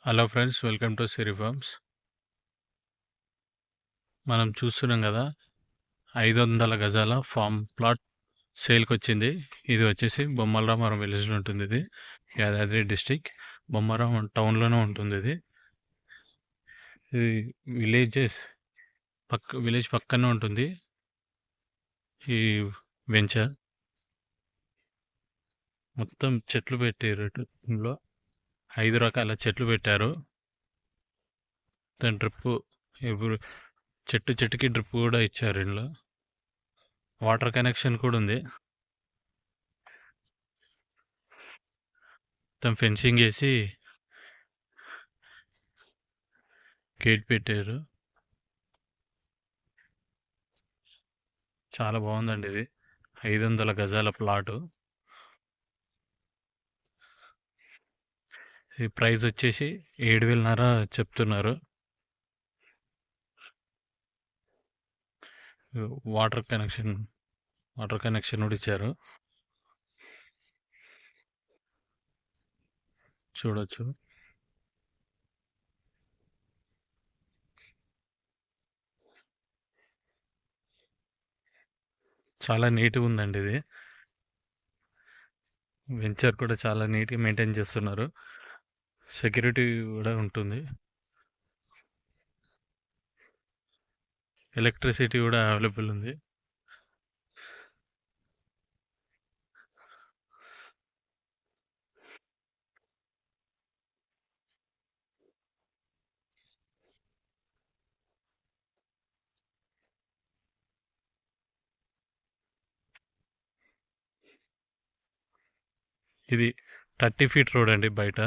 Hello friends, welcome to Siri farms. మనం చూస్తున్నాం కదా, 500 గజాల ఫామ్ ప్లాట్ సేల్కి వచ్చింది. ఇది వచ్చేసి బొమ్మలరామవరం విలేజ్లో ఉంటుంది. ఇది యాదాద్రి డిస్టిక్ బొమ్మరామం టౌన్లోనే ఉంటుంది. ఇది విలేజ్ పక్కనే ఉంటుంది ఈ వెంచర్. మొత్తం చెట్లు పెట్టారు. ఇందులో 5 రకాల చెట్లు పెట్టారు. దాని డ్రిప్ చెట్టుకి డ్రిప్ కూడా ఇచ్చారు. ఇందులో వాటర్ కనెక్షన్ కూడా ఉంది. మొత్తం ఫెన్సింగ్ వేసి గేట్ పెట్టారు. చాలా బాగుందండి. ఇది 500 గజాల ప్లాటు. ఈ ప్రైస్ వచ్చేసి 7,500 చెప్తున్నారు. వాటర్ కనెక్షన్ కూడా ఇచ్చారు. చూడొచ్చు. చాలా నీట్గా ఉందండి. ఇది వెంచర్ కూడా చాలా నీట్గా మెయింటైన్ చేస్తున్నారు. సెక్యూరిటీ కూడా ఉంటుంది. ఎలక్ట్రిసిటీ కూడా అవైలబుల్ ఉంది. ఇది 30 ఫీట్ రోడ్ అండి బయట.